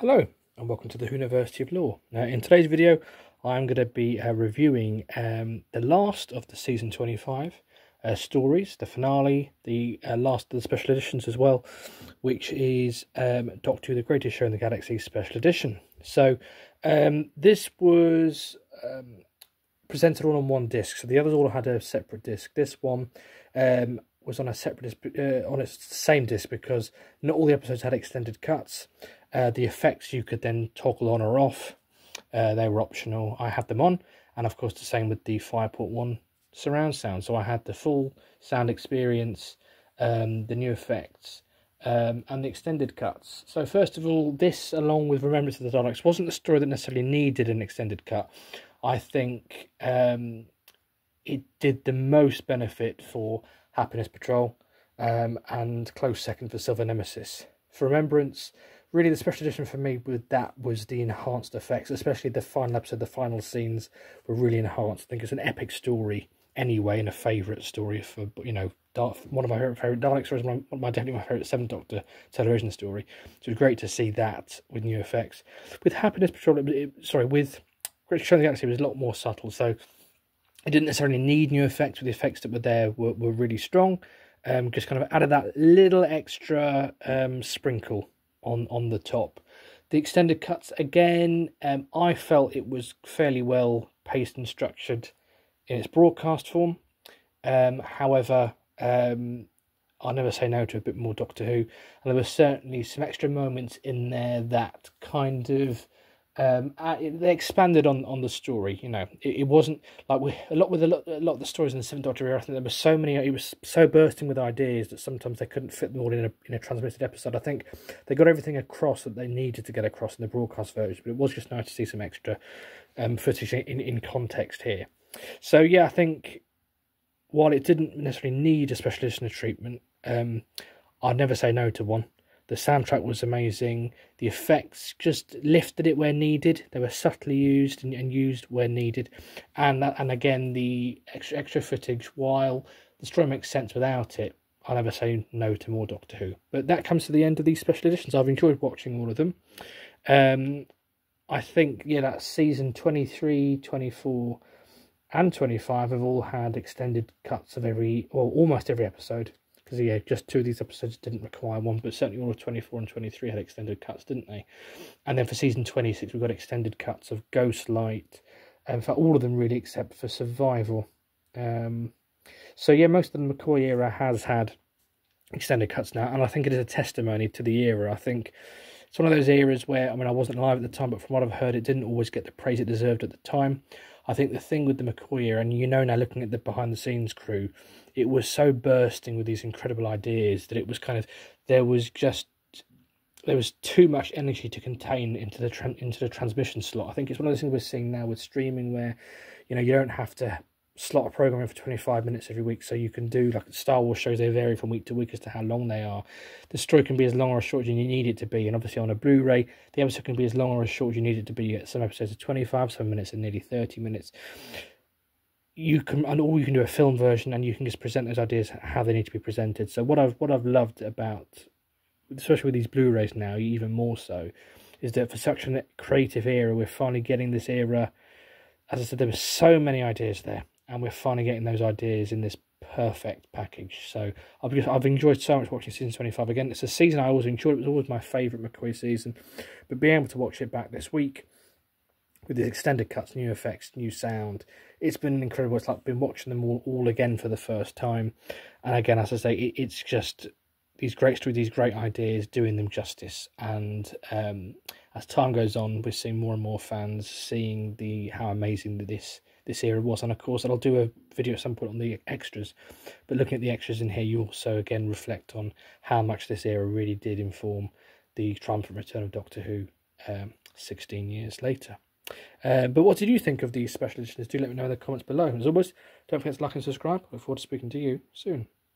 Hello and welcome to the University of Law. Now in today's video I'm going to be reviewing the last of the season 25 stories, the finale, the last of the special editions as well, which is Doctor Who, The Greatest Show in the Galaxy special edition. So this was presented all on one disc, so the others all had a separate disc. This one was on a separate disc, on its same disc, because not all the episodes had extended cuts. The effects you could then toggle on or off. They were optional. I had them on, and of course the same with the Fireport 1 surround sound. So I had the full sound experience, the new effects, and the extended cuts. So first of all, this, along with Remembrance of the Daleks, wasn't the story that necessarily needed an extended cut. I think it did the most benefit for Happiness Patrol, and close second for Silver Nemesis. For Remembrance, really the special edition for me with that was the enhanced effects, especially the final episode. The final scenes were really enhanced. I think it's an epic story anyway, and a favourite story for, you know, one of my favourite Dalek stories, definitely my favourite Seventh Doctor television story. So it was great to see that with new effects. With Happiness Patrol, with Greatest Show in the Galaxy, it was a lot more subtle, so it didn't necessarily need new effects. With the effects that were there were really strong. Just kind of added that little extra sprinkle on the top. The extended cuts, again, I felt it was fairly well paced and structured in its broadcast form. However, I'll never say no to a bit more Doctor Who, and there were certainly some extra moments in there that kind of they expanded on the story. You know, it wasn't like a lot of the stories in the Seventh Doctor era. I think there were so many. It was so bursting with ideas that sometimes they couldn't fit them all in a transmitted episode. I think they got everything across that they needed to get across in the broadcast version, but it was just nice to see some extra footage in context here. So yeah, I think while it didn't necessarily need a special edition of treatment, I'd never say no to one. The soundtrack was amazing. The effects just lifted it where needed. They were subtly used and used where needed. And again, the extra footage, while the story makes sense without it, I'll never say no to more Doctor Who. But that comes to the end of these special editions. I've enjoyed watching all of them. I think, yeah, that season 23, 24 and 25 have all had extended cuts of almost every episode. Because, yeah, just two of these episodes didn't require one, but certainly all of 24 and 23 had extended cuts, didn't they? And then for season 26, we've got extended cuts of Ghostlight, and for all of them really, except for Survival. So, yeah, most of the McCoy era has had extended cuts now, and I think it is a testimony to the era. I think it's one of those eras where, I mean, I wasn't alive at the time, but from what I've heard, it didn't always get the praise it deserved at the time. I think the thing with the McCoy era, and you know now looking at the behind-the-scenes crew, it was so bursting with these incredible ideas that it was kind of, there was too much energy to contain into the transmission slot. I think it's one of those things we're seeing now with streaming, where, you know, you don't have to slot a program in for 25 minutes every week, so you can do, like Star Wars shows, they vary from week to week as to how long they are. The story can be as long or as short as you need it to be, and obviously on a Blu-ray the episode can be as long or as short as you need it to be. You get some episodes of 25, some minutes, and nearly 30 minutes. Or you can do a film version, and you can just present those ideas how they need to be presented. So what I've loved about, especially with these Blu-rays now, even more so, is that for such a creative era, we're finally getting this era. As I said, there were so many ideas there, and we're finally getting those ideas in this perfect package. So I've enjoyed so much watching season 25 again. It's a season I always enjoyed. It was always my favourite McCoy season, but being able to watch it back this week with the extended cuts, new effects, new sound, it's been incredible. It's like been watching them all again for the first time. And again, as I say, it's just these great stories, these great ideas, doing them justice. And as time goes on, we're seeing more and more fans seeing how amazing this era was. And of course, I'll do a video at some point on the extras. But looking at the extras in here, you also again reflect on how much this era really did inform the triumphant return of Doctor Who 16 years later. But what did you think of these special editions? Do let me know in the comments below. As always, don't forget to like and subscribe. I look forward to speaking to you soon.